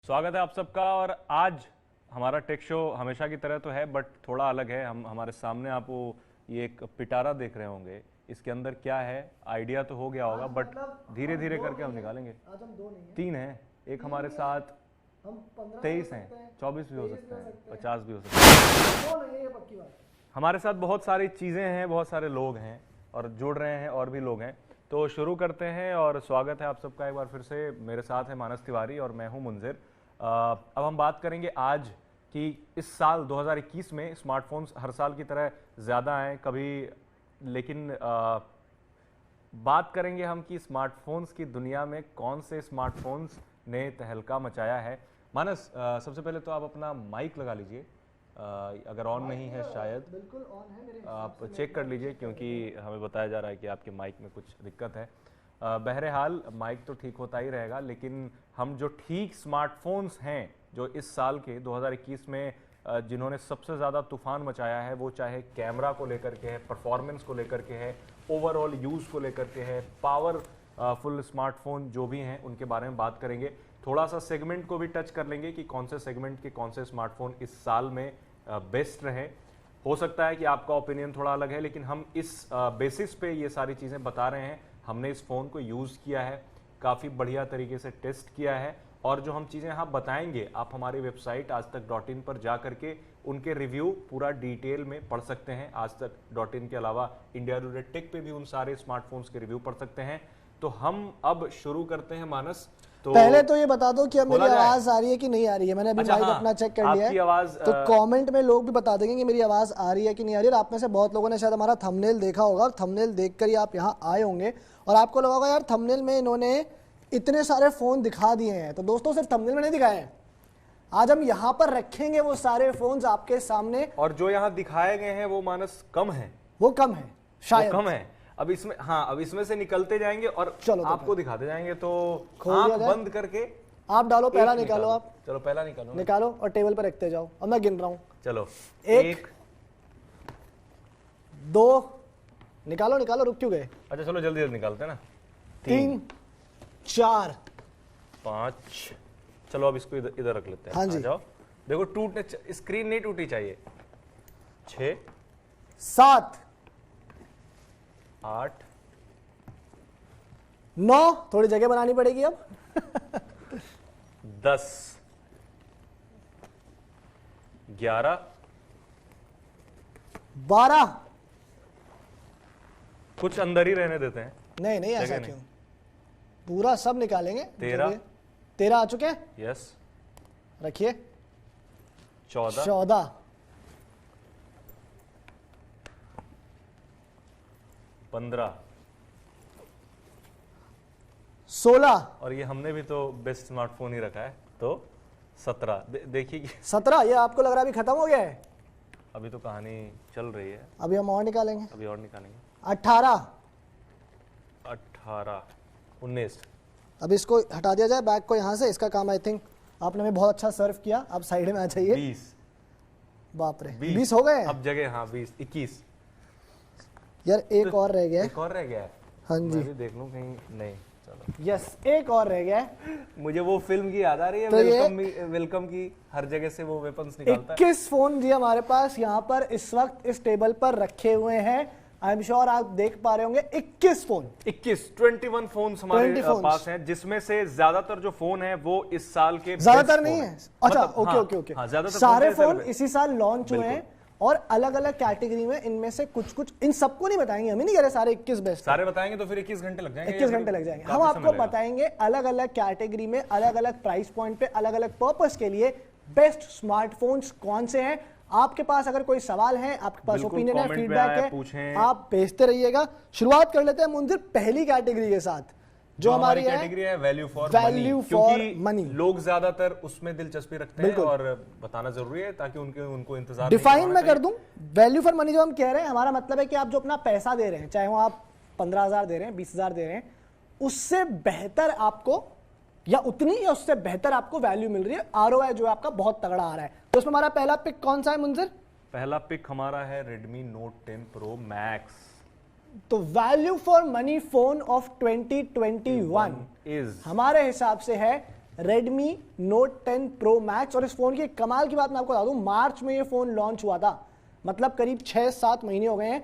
स्वागत है आप सबका। और आज हमारा टेक शो हमेशा की तरह तो है बट थोड़ा अलग है। हम हमारे सामने आप वो ये एक पिटारा देख रहे होंगे, इसके अंदर क्या है आइडिया तो हो गया होगा बट धीरे धीरे करके हम निकालेंगे। आज हम दो नहीं हैं, 3 हैं, एक हमारे साथ हम 15 23 हो हैं, सकते हैं, 24 भी हो 23 सकते हैं, सकते हैं, 50 भी हो सकते हैं। दो नहीं है, ये पक्की बात है। हमारे साथ बहुत सारी चीज़ें हैं, बहुत सारे लोग हैं और जुड़ रहे हैं और भी लोग हैं। तो शुरू करते हैं और स्वागत है आप सबका एक बार फिर से। मेरे साथ है मानस तिवारी और मैं हूं मुंजिर। अब हम बात करेंगे आज कि इस साल 2021 में स्मार्टफोन्स हर साल की तरह ज़्यादा आए कभी, लेकिन बात करेंगे हम कि स्मार्टफोन्स की दुनिया में कौन से स्मार्टफोन्स ने तहलका मचाया है। मानस, सबसे पहले तो आप अपना माइक लगा लीजिए, अगर ऑन नहीं है शायद बिल्कुल ऑन है मेरे आप चेक कर लीजिए, क्योंकि हमें बताया जा रहा है कि आपके माइक में कुछ दिक्कत है। बहरहाल माइक तो ठीक होता ही रहेगा, लेकिन हम जो ठीक स्मार्टफोन्स हैं जो इस साल के 2021 में जिन्होंने सबसे ज़्यादा तूफान मचाया है, वो चाहे कैमरा को लेकर के है, परफॉर्मेंस को लेकर के है, ओवरऑल यूज़ को लेकर के है, पावर फुल स्मार्टफोन जो भी हैं उनके बारे में बात करेंगे। थोड़ा सा सेगमेंट को भी टच कर लेंगे कि कौन से सेगमेंट के कौन से स्मार्टफोन इस साल में बेस्ट रहे। हो सकता है कि आपका ओपिनियन थोड़ा अलग है, लेकिन हम इस बेसिस पे ये सारी चीज़ें बता रहे हैं। हमने इस फ़ोन को यूज़ किया है, काफ़ी बढ़िया तरीके से टेस्ट किया है, और जो हम चीज़ें यहाँ बताएंगे आप हमारी वेबसाइट आजतक.in पर जा करके उनके रिव्यू पूरा डिटेल में पढ़ सकते हैं। आजतक.in के अलावा इंडिया टुडे टेक पे भी उन सारे स्मार्टफोन्स के रिव्यू पढ़ सकते हैं। तो हम अब शुरू करते हैं मानस। तो पहले तो ये बता दो कि अब मेरी बोला जाए। आवाज आ रही है कि नहीं आ रही है। मैंने अभी अच्छा, माइक हाँ, अपना चेक कर लिया आपकी है, आवाज़ तो कमेंट में लोग भी बता देंगे कि मेरी आवाज आ रही है कि नहीं आ रही है। और आप में से बहुत लोगों ने शायद हमारा थंबनेल देखा होगा, और थंबनेल देखकर ही आप यहाँ आए होंगे और आपको लगा होगा यार थंबनेल में इन्होंने इतने सारे फोन दिखा दिए हैं। तो दोस्तों सिर्फ थंबनेल में नहीं दिखाए हैं, आज हम यहाँ पर रखेंगे वो सारे फोन आपके सामने। और जो यहाँ दिखाए गए हैं वो मानस कम है, वो कम है शायद, वो कम है। अब इसमें, हाँ, अब इसमें से निकलते जाएंगे और चलो तो आपको दिखाते जाएंगे। तो खोल आंख दिया जाए। बंद करके आप डालो, पहला एक निकालो आप, चलो पहला निकालो ना। निकालो और टेबल पर रखते जाओ और मैं गिन रहा हूँ। चलो 1 2 निकालो निकालो, रुक क्यों गए। अच्छा चलो जल्दी जल्दी निकालते हैं ना। 3 4 5, चलो अब इसको इधर इधर रख लेते हैं। हाँ जी। आ जाओ, देखो टूटने, स्क्रीन नहीं टूटी चाहिए। 6 7 8 9, थोड़ी जगह बनानी पड़ेगी अब। 10 11 12, कुछ अंदर ही रहने देते हैं। नहीं नहीं ऐसा जगह नहीं। क्यों, पूरा सब निकालेंगे। 13 13 आ चुके हैं, यस। रखिए। 14 14 15 16 और ये हमने भी तो बेस्ट स्मार्टफोन ही रखा है, तो 17। देखिए कि 17, ये आपको लग रहा है अभी खत्म हो गया है। अभी तो कहानी चल रही है, अभी हम और निकालेंगे। अभी और निकालेंगे। 18 18 19 अब इसको हटा दिया जाए बैग को यहाँ से। इसका काम आई थिंक आपने हमें बहुत अच्छा सर्व किया। आप साइड में आ जाइए। 20 बाप रे, 20 हो गए हैं। अब जगह, हाँ 20 21 यार एक और रह गया है। एक और रह गया है। हाँ जी, मैं भी देख लूं कहीं नहीं। चलो, यस एक और रह गया है। मुझे वो फिल्म की याद आ रही है, तो ये वेलकम की, हर जगह से वो वेपन्स निकालता है। 21 फोन जी हमारे पास यहाँ पर इस वक्त इस टेबल पर रखे हुए हैं। आई एम श्योर आप देख पा रहे होंगे 21 फोन, 21 फोन्स हमारे 20 phones। पास हैं, जिसमें से ज्यादातर जो फोन है वो इस साल के ज्यादातर best नहीं phone है। हैं। अच्छा मतलब, ओके हाँ, ओके ओके, हाँ, ज्यादातर सारे फोन फोन इसी साल लॉन्च हुए हैं और अलग अलग कैटेगरी में। इनमें से कुछ कुछ, इन सबको नहीं बताएंगे, हम ही नहीं कह रहे सारे 21 बेस्ट। सारे बताएंगे तो फिर 21 घंटे लग जाएंगे। 21 घंटे लग जाएंगे। हम काफी आपको समय लगेगा। बताएंगे अलग अलग कैटेगरी में, अलग अलग प्राइस पॉइंट पे, अलग अलग पर्पस के लिए बेस्ट स्मार्टफोन्स कौन से हैं। आपके पास अगर कोई सवाल है, आपके पास बिल्कुल ओपिनियन है, comment में फीडबैक आए, है, पूछें। आप भेजते रहिएगा। शुरुआत कर लेते हैं मुंजिर पहली कैटेगरी के साथ, जो हमारी कैटेगरी है value for value for money. लोग ज्यादातर उसमें दिलचस्पी रखते हैं बिल्कुल। और बताना जरूरी है ताकि उनको इंतजार डिफाइन मैं कर दूं, वैल्यू फॉर मनी जो हम कह रहे हैं, हमारा मतलब है कि आप जो अपना पैसा दे रहे हैं, चाहे वो आप 15,000 दे रहे हैं, 20,000 दे रहे हैं, उससे बेहतर आपको, या उतनी या उससे बेहतर आपको वैल्यू मिल रही है। आरओआई जो है आपका बहुत तगड़ा आ रहा है। तो उसमें हमारा पहला पिक कौन सा है मुंजिर? पहला पिक हमारा है Redmi Note 10 Pro Max। तो value for money phone of 2021 is हमारे हिसाब से है Redmi Note 10 Pro Max। और इस फोन की एक कमाल की बात मैं आपको बता दूं, मार्च में ये फोन लॉन्च हुआ था, मतलब करीब 6-7 महीने हो गए हैं,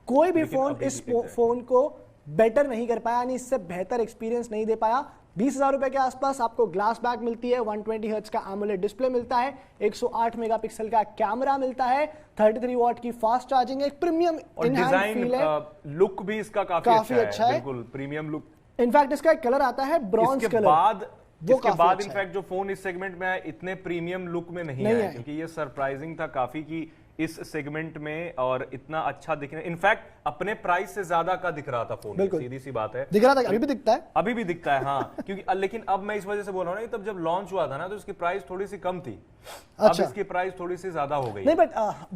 कोई भी फोन इस फोन को बेटर नहीं कर पाया, यानी इससे बेहतर एक्सपीरियंस नहीं दे पाया। 20,000 रुपए के आसपास आपको ग्लास बैक मिलती है, 120 हर्ट्ज का AMOLED डिस्प्ले मिलता है, 108 मेगापिक्सल का कैमरा मिलता है, 33 वॉट की फास्ट चार्जिंग है, एक प्रीमियम डिजाइन फील है, लुक भी इसका काफी अच्छा है, बिल्कुल प्रीमियम लुक। इनफैक्ट इसका एक कलर आता है ब्रॉन्ज कलर, इसके बाद इनफैक्ट जो फोन इस सेगमेंट में आए इतने प्रीमियम लुक में नहीं आए, क्योंकि ये सरप्राइजिंग था काफी कि इस सेगमेंट में और इतना अच्छा दिखने, इनफैक्ट अपने प्राइस से ज्यादा का दिख रहा था फोन, सीधी सी बात है, दिख रहा था, अभी भी दिखता है, अभी भी दिखता है, हाँ। क्योंकि लेकिन अब मैं इस वजह से बोल रहा हूँ ना, तब जब लॉन्च हुआ था ना तो इसकी प्राइस थोड़ी सी कम थी, अच्छा। अब इसकी प्राइस थोड़ी सी ज्यादा हो गई नहीं, बट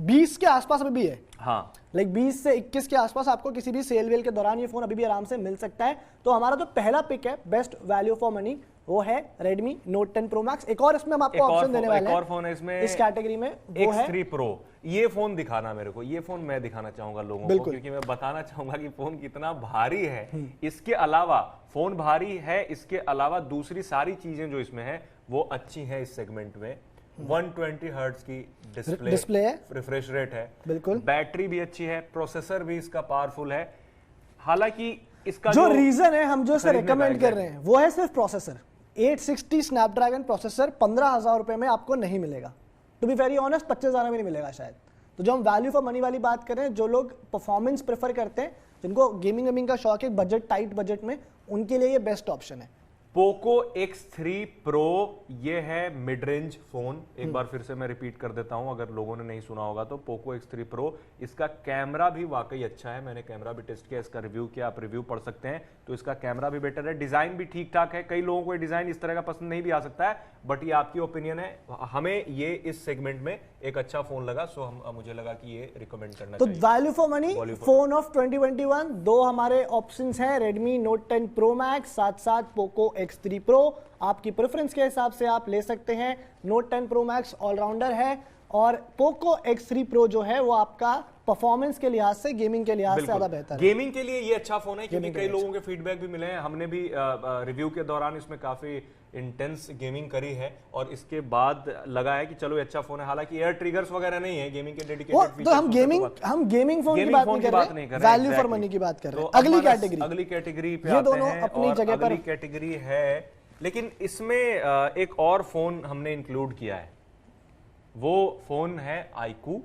20 के आसपास अभी भी है, हाँ, लाइक 20 से 21 के आसपास आपको किसी भी सेल वेल के दौरान ये फोन अभी भी आराम से मिल सकता है। तो हमारा जो पहला पिक है बेस्ट वैल्यू फॉर मनी, वो है Redmi Note 10 Pro Max। एक और इसमें हम आपको ऑप्शन देने वाले हैं, एक और फोन है इसमें इस कैटेगरी में, वो है X3 Pro। ये फोन दिखाना मेरे को, ये फोन मैं दिखाना चाहूंगा लोगों को, क्योंकि मैं बताना चाहूंगा कि फोन कितना भारी है। इसके अलावा फोन भारी है, इसके अलावा दूसरी सारी चीजें जो इसमें है वो अच्छी हैं इस सेगमेंट में। 120 हर्ट्ज की डिस्प्ले है, रिफ्रेश रेट है, बिल्कुल, बैटरी भी अच्छी है, प्रोसेसर भी इसका पावरफुल है। हालांकि इसका जो रीजन है हम जो इसे रेकमेंड कर रहे हैं वो है सिर्फ प्रोसेसर। 860 स्नैपड्रैगन प्रोसेसर 15,000 रुपए में आपको नहीं मिलेगा, टू बी वेरी ऑनेस्ट 25,000 में नहीं मिलेगा शायद। तो जो हम वैल्यू फॉर मनी वाली बात करें, जो लोग परफॉर्मेंस प्रेफर करते हैं, जिनको गेमिंग का शौक है बजट टाइट बजट में, उनके लिए ये बेस्ट ऑप्शन है। पोको X3 Pro ये है मिड रेंज फोन, एक बार फिर से मैं रिपीट कर देता हूं अगर लोगों ने नहीं सुना होगा तो। पोको X3 Pro, इसका कैमरा भी वाकई अच्छा है, मैंने कैमरा भी टेस्ट किया, इसका रिव्यू किया, आप रिव्यू पढ़ सकते हैं, तो इसका कैमरा भी बेटर है, डिजाइन भी ठीक ठाक है। कई लोगों को ये डिजाइन इस तरह का पसंद नहीं भी आ सकता है, बट ये आपकी ओपिनियन है, हमें ये इस सेगमेंट में एक अच्छा फोन लगा, सो मुझे लगा कि ये रिकमेंड करना चाहिए। तो value for money phone of 2021 दो हमारे ऑप्शंस हैं, Redmi Note 10 Pro Max, साथ साथ Poco X3 Pro। आपकी प्रेफरेंस के हिसाब से आप ले सकते हैं। Note 10 Pro Max ऑलराउंडर है और Poco X3 Pro जो है वो आपका परफॉर्मेंस के लिहाज से, गेमिंग के लिहाज से ज्यादा बेहतर है। गेमिंग के लिए ये अच्छा फोन है, क्योंकि कई लोगों के फीडबैक भी मिले हैं, हमने भी रिव्यू के दौरान इसमें काफी इंटेंस गेमिंग करी है और इसके बाद लगा है कि चलो ये अच्छा फोन है। हालांकि एयर ट्रिगर्स वगैरह नहीं है, गेमिंग के डेडिकेटेड फीचर्स। तो हम गेमिंग फोन की बात नहीं कर रहे, वैल्यू फॉर मनी की बात कर रहे हैं। अगली कैटेगरी पे आते हैं, अपनी जगह पर अगली कैटेगरी है, लेकिन इसमें एक और फोन हमने इंक्लूड किया है, वो फोन है iQOO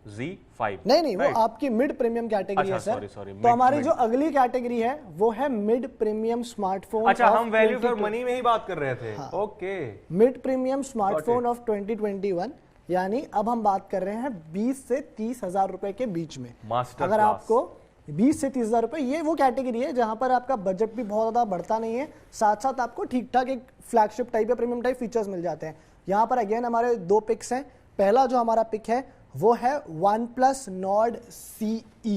Z5। नहीं, वो आपकी मिड प्रीमियम कैटेगरी है सर। तो हमारी जो अगली कैटेगरी है वो है मिड प्रीमियम स्मार्टफोन। अच्छा, हम वैल्यू फॉर मनी में ही बात कर रहे थे। Okay, mid premium smartphone of 2021, यानी अब हम बात कर रहे हैं 20 से 30,000 रुपए के बीच में। अगर आपको 20 से 30,000 रुपए, ये वो कैटेगरी है जहां पर आपका बजट भी बहुत ज्यादा बढ़ता नहीं है, साथ साथ आपको ठीक ठाक एक फ्लैगशिप टाइप या प्रीमियम टाइप फीचर्स मिल जाते हैं। यहाँ पर अगेन हमारे दो पिक्स हैं। पहला जो हमारा पिक है वो है OnePlus Nord CE।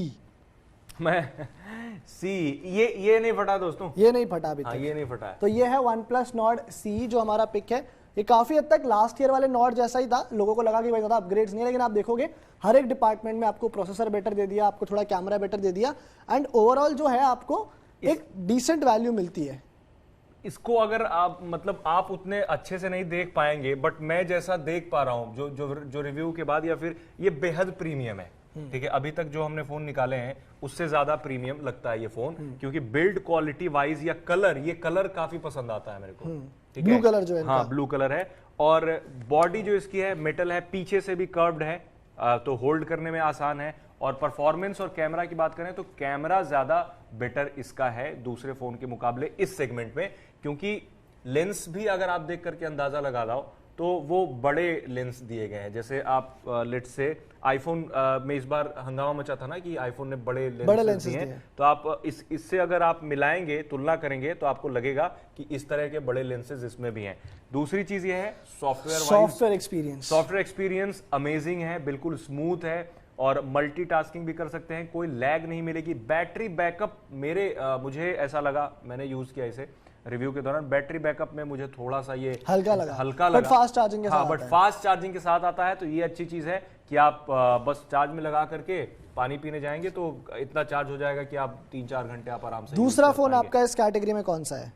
ये नहीं फटा दोस्तों, ये नहीं फटा अभी तक, ये नहीं फटा है। तो ये है OnePlus Nord CE जो हमारा पिक है। ये काफी हद तक लास्ट ईयर वाले Nord जैसा ही था, लोगों को लगा कि भाई ज्यादा अपग्रेड्स नहीं है, लेकिन आप देखोगे हर एक डिपार्टमेंट में आपको प्रोसेसर बेटर दे दिया, आपको थोड़ा कैमरा बेटर दे दिया, एंड ओवरऑल जो है आपको एक डिसेंट वैल्यू मिलती है। इसको अगर आप उतने अच्छे से नहीं देख पाएंगे, बट मैं जैसा देख पा रहा हूं जो रिव्यू के बाद, या फिर ये बेहद प्रीमियम है। ठीक है, अभी तक जो हमने फोन निकाले हैं उससे ज्यादा प्रीमियम लगता है ये फोन, क्योंकि बिल्ड क्वालिटी वाइज या कलर, ये कलर काफी पसंद आता है मेरे को। ठीक है, ब्लू कलर जो है, हाँ ब्लू कलर है, और बॉडी जो इसकी है मेटल है, पीछे से भी कर्व्ड है, तो होल्ड करने में आसान है। और परफॉर्मेंस और कैमरा की बात करें तो कैमरा ज्यादा बेटर इसका है दूसरे फोन के मुकाबले इस सेगमेंट में, क्योंकि लेंस भी अगर आप देख करके अंदाजा लगा लो तो वो बड़े लेंस दिए गए हैं। जैसे आप लेट्स से आईफोन में इस बार हंगामा मचा था ना कि आईफोन ने बड़े लेंस दिए हैं, तो आप इससे अगर आप मिलाएंगे, तुलना करेंगे, तो आपको लगेगा कि इस तरह के बड़े लेंसेज इसमें भी हैं। दूसरी चीज ये है सॉफ्टवेयर एक्सपीरियंस अमेजिंग है, बिल्कुल स्मूथ है और मल्टीटास्किंग भी कर सकते हैं, कोई लैग नहीं मिलेगी। बैटरी बैकअप मुझे ऐसा लगा, मैंने यूज किया इसे रिव्यू के दौरान, बैटरी बैकअप में मुझे थोड़ा सा ये हल्का लगा, बट फास्ट चार्जिंग के साथ, बट फास्ट चार्जिंग के साथ आता है, तो ये अच्छी चीज है कि आप बस चार्ज में लगा करके पानी पीने जाएंगे तो इतना चार्ज हो जाएगा कि आप 3-4 घंटे आप आराम से। दूसरा फोन आपका इस कैटेगरी में कौन सा है?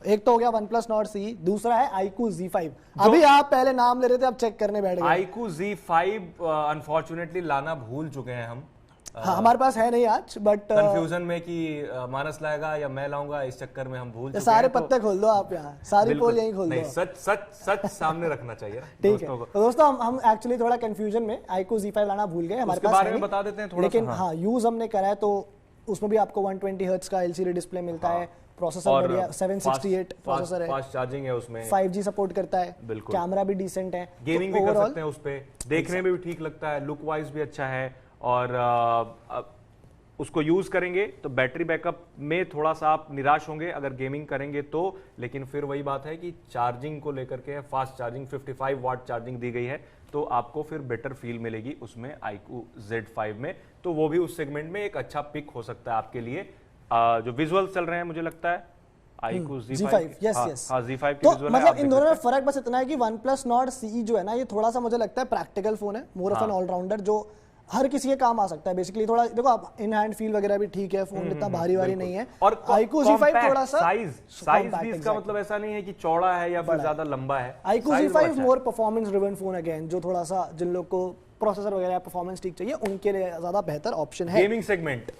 एक तो हो गया OnePlus Nord CE, दूसरा है iQOO Z5। अभी आप पहले नाम ले रहे थे, अब चेक करने बैठ गए। iQOO Z5 अनफॉर्चुनेटली लाना भूल चुके हैं हम, हाँ, हमारे पास है नहीं आज, बट कंफ्यूजन में कि मानस लाएगा या मैं लाऊंगा, इस चक्कर में हम भूल चुके सारे हैं। पत्ते खोल दो आप, यहाँ सारी पोल यहीं खोल नहीं, दो। सच सच सच सामने रखना चाहिए ठीक दोस्तों है, को। तो दोस्तों हम एक्चुअली थोड़ा कंफ्यूजन में iQOO Z5 लाना भूल गए, हमारे उसके पास बारे है में नहीं, बता देते हैं थोड़ा लेकिन सा। हाँ यूज हमने करा है, तो उसमें भी आपको 120 हर्ट्ज का LCD डिस्प्ले मिलता है, प्रोसेसर और बढ़िया 768 प्रोसेसर है, फास्ट चार्जिंग है उसमें, 5G सपोर्ट करता है, बिल्कुल। कैमरा भी डिसेंट है, गेमिंग तो भी कर overall सकते हैं उस पे, देखने में भी ठीक लगता है, लुक वाइज भी अच्छा है, और उसको यूज करेंगे तो बैटरी बैकअप में थोड़ा सा आप निराश होंगे अगर गेमिंग करेंगे तो, लेकिन फिर वही बात है कि चार्जिंग को लेकर के फास्ट चार्जिंग 55 वाट चार्जिंग दी गई है, तो आपको फिर बेटर फील मिलेगी उसमें iQOO Z5 में, तो वो भी उस सेगमेंट में एक अच्छा पिक हो सकता है आपके लिए। जो विजुअल चल रहे हैं मुझे लगता है iQOO Z5, यस हाँ, यस, हाँ, Z5 की तो विजुअल है, मतलब आप इन देख दोनों में सकते फर्क बस इतना है कि OnePlus Nord CE जो है ना, ये थोड़ा सा मुझे लगता है प्रैक्टिकल फोन है, मोर ऑफ एन ऑलराउंडर, जो हर किसी के काम आ सकता है बेसिकली। थोड़ा देखो आप, इन हैंड फील वगैरह भी ठीक है, फोन इतना भारी वारी नहीं है, और iQOO Z5 थोड़ा सा साइज भी इसका मतलब ऐसा नहीं है कि चौड़ा है या फिर ज्यादा लंबा है, iQOO Z5 मोर परफॉर्मेंस ड्रिवन फोन अगेन, जो थोड़ा सा जिन लोग को प्रोसेसर वगैरह परफॉर्मेंस ठीक चाहिए उनके लिए ज्यादा बेहतर ऑप्शन है। गेमिंग सेगमेंट,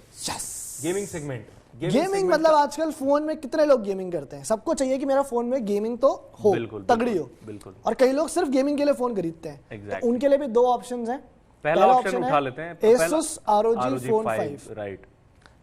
गेमिंग मतलब आजकल फोन में कितने लोग गेमिंग करते हैं, सबको चाहिए कि मेरा फोन में गेमिंग तो हो, तगड़ी हो, बिल्कुल, और कई लोग सिर्फ गेमिंग के लिए फोन खरीदते हैं, तो उनके लिए भी दो ऑप्शंस हैं। पहला ऑप्शन उठा लेते हैं, Asus ROG Phone 5, राइट।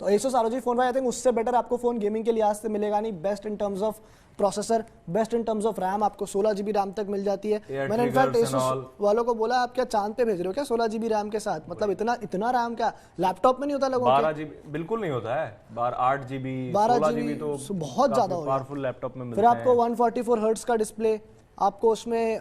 तो Asus ROG Phone 5 I think उससे बेटर आपको फोन गेमिंग के लिहाज से मिलेगा नहीं, best in terms of processor, best in terms of RAM, आपको 16 GB रैम तक मिल जाती है। मैंने इनफैक्ट Asus वालों को बोला आप क्या चांद पे भेज रहे हो क्या 16 GB रैम के साथ, मतलब इतना रैम क्या लैपटॉप में नहीं होता लोगों के? 12 GB बिल्कुल नहीं होता है, 8 GB 12 16 GB GB तो बहुत ज्यादा हो पावरफुल लैपटॉप में मिलता फिर है। आपको 144 हर्ट्ज का डिस्प्ले, आपको उसमें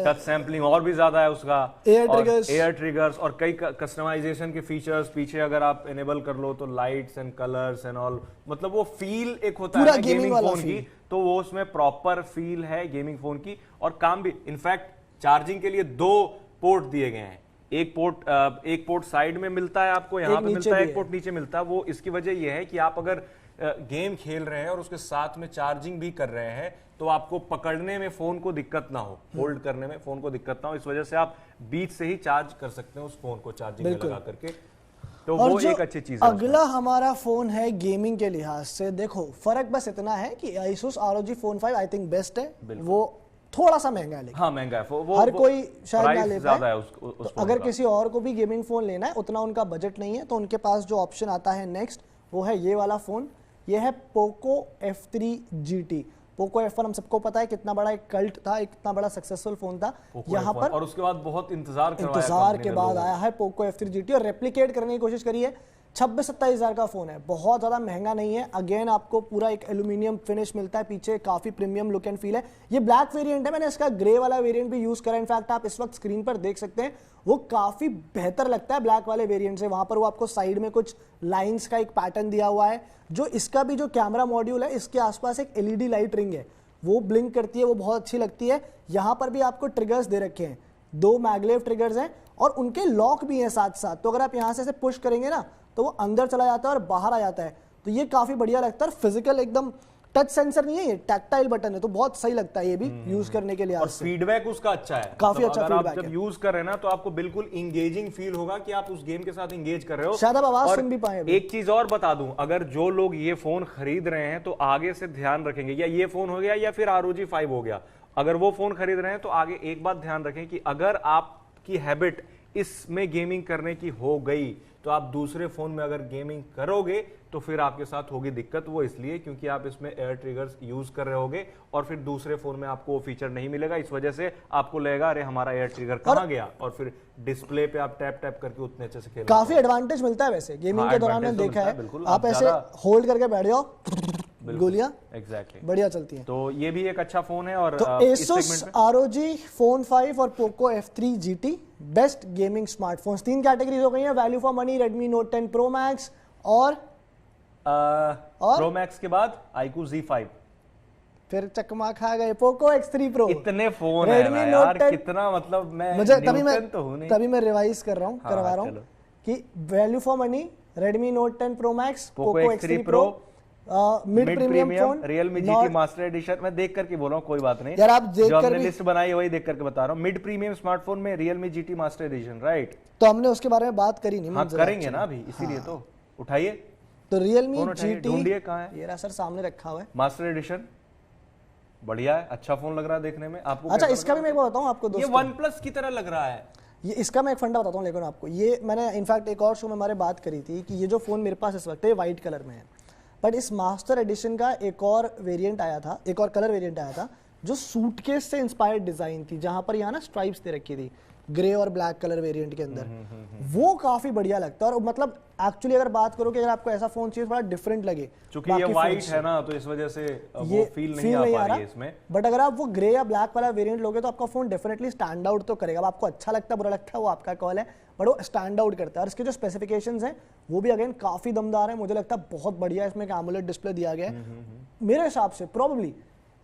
टच सैम्पलिंग और भी ज्यादा है उसका, एयर ट्रिगर्स और कई कस्टमाइजेशन के फीचर्स पीछे अगर आप इनेबल कर लो तो lights and colours and all, मतलब वो फील एक होता है गेमिंग फोन की, तो वो उसमें प्रॉपर फील है गेमिंग फोन की, और काम भी, इनफैक्ट चार्जिंग के लिए 2 पोर्ट दिए गए हैं, एक पोर्ट साइड में मिलता है आपको, यहाँ पे मिलता है, एक पोर्ट नीचे मिलता है। वो इसकी वजह यह है कि आप अगर गेम खेल रहे हैं और उसके साथ में चार्जिंग भी कर रहे हैं तो आपको पकड़ने में फोन को दिक्कत ना हो, होल्ड करने में फोन को दिक्कत ना हो, इस वजह से आप बीच से ही चार्ज कर सकते हैं उस फोन को चार्जिंग में लगा करके, तो वो एक अच्छी चीज है। अगला हमारा फोन है गेमिंग के लिहाज से, देखो फर्क बस इतना है कि Asus ROG Phone 5 I think best है, वो थोड़ा सा महंगा है, लेकिन हाँ महंगा है वो, हर कोई शायद ना ले ज्यादा है तो अगर किसी और को भी गेमिंग फोन लेना है, उतना उनका बजट नहीं है, तो उनके पास जो ऑप्शन आता है नेक्स्ट वो है ये वाला फोन, ये है Poco F3 GT। Poco F1 हम सबको पता है कितना बड़ा एक कल्ट था, एक कितना बड़ा सक्सेसफुल फोन था, यहाँ पर और उसके बाद बहुत इंतजार के बाद आया है Poco F3 GT और रेप्लिकेट करने की कोशिश करी है। 26-27 हज़ार का फोन है, बहुत ज्यादा महंगा नहीं है, अगेन आपको पूरा एक एल्यूमिनियम फिनिश मिलता है, पीछे काफी प्रीमियम लुक एंड फील है। ये ब्लैक वेरिएंट है, मैंने इसका ग्रे वाला वेरिएंट भी यूज करा, इनफैक्ट आप इस वक्त स्क्रीन पर देख सकते हैं वो काफी बेहतर लगता है ब्लैक वाले वेरिएंट से। वहां पर वो आपको साइड में कुछ लाइंस का एक पैटर्न दिया हुआ है, जो इसका भी जो कैमरा मॉड्यूल है इसके आसपास एक LED लाइट रिंग है, वो ब्लिंक करती है, वो बहुत अच्छी लगती है। यहाँ पर भी आपको ट्रिगर्स दे रखे हैं, 2 मैगलेव ट्रिगर्स हैं और उनके लॉक भी हैं साथ साथ, तो अगर आप यहाँ से पुश करेंगे ना तो वो अंदर चला जाता है और बाहर आ जाता है, तो ये काफी बढ़िया लगता है। फिजिकल एकदम टच सेंसर नहीं है, ये टैक्टाइल बटन है, तो बहुत सही लगता है ये भी यूज करने के लिए। और फीडबैक उसका अच्छा है, काफी अच्छा फीडबैक है। जब यूज कर रहे हैं ना तो आपको बिल्कुल इंगेजिंग फील होगा कि आप उस गेम के साथ इंगेज कर रहे हो, शायद आप आवाज सुन भी पाए। एक चीज और बता दूं, अगर जो लोग ये फोन खरीद रहे हैं तो आगे से ध्यान रखेंगे, या ये फोन हो गया या फिर ROG 5 हो गया, अगर वो फोन खरीद रहे हैं तो आगे एक बात ध्यान रखें कि अगर आपकी हैबिट इसमें गेमिंग करने की हो गई तो आप दूसरे फोन में अगर गेमिंग करोगे तो फिर आपके साथ होगी दिक्कत। वो इसलिए क्योंकि आप इसमें एयर ट्रिगर्स यूज कर रहे होगे और फिर दूसरे फोन में आपको वो फीचर नहीं मिलेगा, इस वजह से आपको लगेगा अरे हमारा एयर ट्रिगर कहाँ गया, और फिर डिस्प्ले पे आप टैप टैप करके उतने अच्छे से खेल काफी एडवांटेज मिलता है वैसे गेमिंग के दौरान, मैंने देखा है आप ऐसे होल्ड करके बैठ जाओ, गोलियां एग्जैक्टली बढ़िया चलती हैं, तो ये भी एक अच्छा फोन है। और तो Asus ROG Phone 5 और Poco F3 GT best gaming smartphones. 3 categories हो गई हैं, value for money Redmi Note 10 Pro Max और Pro Max के बाद iQOO Z5, फिर चकमा खा गए Poco X3 Pro। इतने फोन है ना यार, कितना मतलब मैं मुझे तभी मैं रिवाइज कर रहा हूँ, करवा रहा हूँ कि value for money Redmi Note 10 Pro Max, Poco X3 Pro, mid premium phone Realme GT master addition, मैं देख करके बोल रहा हूँ, कोई बात नहीं यार, आप देख जो कर हमने भी लिस्ट बनाई है वही देख करके बता रहा हूँ। मिड प्रीमियम स्मार्टफोन में Realme GT master addition, right? तो हमने उसके बारे में बात करी नहीं। हाँ करेंगे ना अभी, इसीलिए तो उठाइए। तो Realme फोन उठाइए, GT ढूंढिए कहाँ है। ये रहा सर, सामने रखा हुआ है, मास्टर एडिशन, बढ़िया है, अच्छा फोन लग रहा है देखने में। आपको अच्छा इसका भी मैं एक बात बताऊं आपको ये दोस्तों, OnePlus की तरह लग रहा है। ये इसका मैं एक फंडा बताता हूँ लेकिन आपको, ये मैंने इनफैक्ट एक और शो में हमारे बात करी थी कि ये जो फोन मेरे पास इस वक्त है व्हाइट कलर में है, बट इस मास्टर एडिशन का एक और वेरिएंट आया था, एक और कलर वेरिएंट आया था जो सूटकेस से इंस्पायर्ड डिजाइन थी, जहां पर यहाँ ना स्ट्राइप्स दे रखी थी ग्रे और ब्लैक कलर वेरिएंट के अंदर। वो काफी बढ़िया लगता है। और मतलब एक्चुअली अगर बात करो कि अगर आपको ऐसा फोन चाहिए थोड़ा डिफरेंट लगे, क्योंकि ये व्हाइट है ना तो इस वजह से ये वो फील नहीं आ पा रही है इसमें। बट अगर आप वो ग्रे या ब्लैक वाला वेरिएंट लोगे तो आपका फोन डेफिनेटली स्टैंड आउट तो करेगा। अब आपको अच्छा लगता है बुरा लगता है वो आपका कॉल है, बट वो स्टैंड आउट करता है। और इसके जो स्पेसिफिकेशंस हैं वो भी अगेन काफी दमदार है, मुझे लगता है बहुत बढ़िया इसमें एक AMOLED डिस्प्ले दिया गया है। मेरे हिसाब से प्रोबेबली,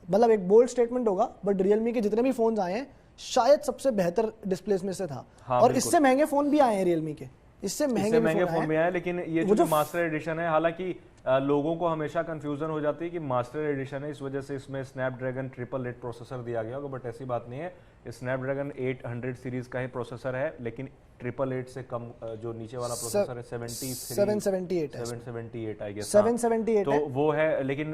मतलब एक बोल्ड स्टेटमेंट होगा, बट Realme के जितने भी फोन्स आए हैं शायद सबसे बेहतर डिस्प्लेस में से था। हाँ, और इससे महंगे फोन भी आए हैं Realme के, इससे महंगे फोन भी आए, लेकिन ये जो मास्टर एडिशन है, हालांकि लोगों को हमेशा कंफ्यूजन हो जाती है कि मास्टर एडिशन है इस वजह से इसमें स्नैपड्रैगन 888 प्रोसेसर दिया गया होगा, बट ऐसी बात नहीं है। स्नैपड्रैगन 800 सीरीज का ही प्रोसेसर है, लेकिन 888 से कम जो नीचे वाला प्रोसेसर है 778 आई गेस, 778 तो वो है। लेकिन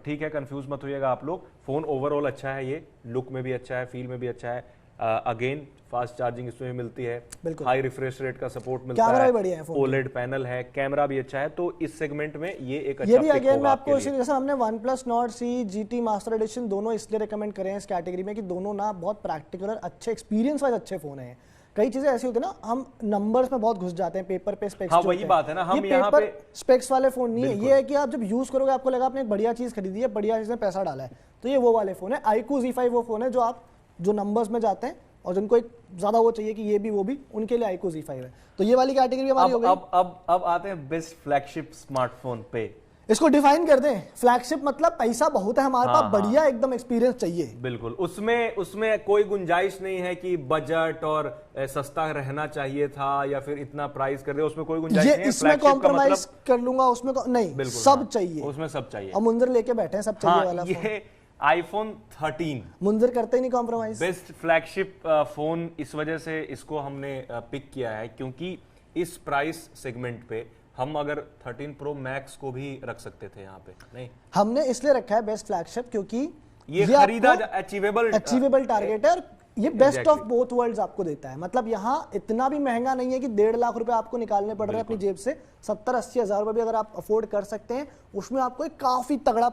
ठीक है, कंफ्यूज मत होइएगा आप लोग। फोन ओवरऑल अच्छा है, ये लुक में भी अच्छा है, फील में भी अच्छा है। अगेन फास्ट चार्जिंग इसमें मिलती है, हाई रिफ्रेश रेट का सपोर्ट मिलता है, कैमरा भी बढ़िया है, OLED पैनल है, कैमरा भी अच्छा है, तो इस सेगमेंट में ये एक अच्छा ये भी पिक अगेन होगा मैं आपके आपको लिए। जैसे हमने OnePlus Nord C GT master addition दोनों इसलिए रिकमेंड करे हैं इस कैटेगरी में कि दोनों ना बहुत प्रैक्टिकल और अच्छे एक्सपीरियंस वाइज अच्छे फोन हैं। कई चीजें ऐसी होती है ना, हम नंबर्स में बहुत घुस जाते हैं, पेपर पे स्पेक्स। हाँ वही बात है ना, हम यहाँ पे स्पेक्स वाले फोन नहीं है। ये है कि आप जब यूज करोगे आपको लगा आपने एक बढ़िया चीज खरीदी है, बढ़िया चीज में पैसा डाला है, तो ये वो वाले फोन है। iQOO Z5 वो फोन है जो आप जो नंबर्स में जाते हैं और जिनको एक ज्यादा वो चाहिए कि ये भी वो भी, उनके लिए iQOO Z5 है। तो ये वाली कैटेगरी हमारी हो गई। अब आते हैं बेस्ट फ्लैगशिप स्मार्टफोन पे। इसको डिफाइन कर दें, फ्लैगशिप मतलब पैसा बहुत है हमारे पास, बढ़िया एकदम एक्सपीरियंस चाहिए। बिल्कुल, उसमें कोई गुंजाइश नहीं है कि बजट और सस्ता रहना चाहिए था या फिर इतना प्राइस कर दे, उसमें कोई गुंजाइश नहीं है। इसमें कॉम्प्रोमाइज कर लूंगा, उसमें नहीं, सब चाहिए, उसमें सब चाहिए। और मुंजर लेके बैठे हैं, सब चाहिए वाला ये iPhone 13 मुंजर करते ही नहीं कॉम्प्रोमाइज। बेस्ट फ्लैगशिप फोन इस वजह से इसको हमने पिक किया है क्योंकि इस प्राइस सेगमेंट पे हम अगर 13 Pro Max को भी रख सकते थे यहाँ पे, नहीं हमने इसलिए रखा है बेस्ट फ्लैगशिप क्योंकि ये खरीदा अचीवेबल टारगेट है और ये बेस्ट ऑफ बोथ वर्ल्ड्स आपको देता है। मतलब यहाँ इतना भी महंगा नहीं है कि 1.5 लाख रुपए आपको निकालने पड़ रहे हैं अपनी जेब से, 70-80 हज़ार रुपए भी अगर आप अफोर्ड कर सकते हैं, उसमें आपको एक काफी तगड़ा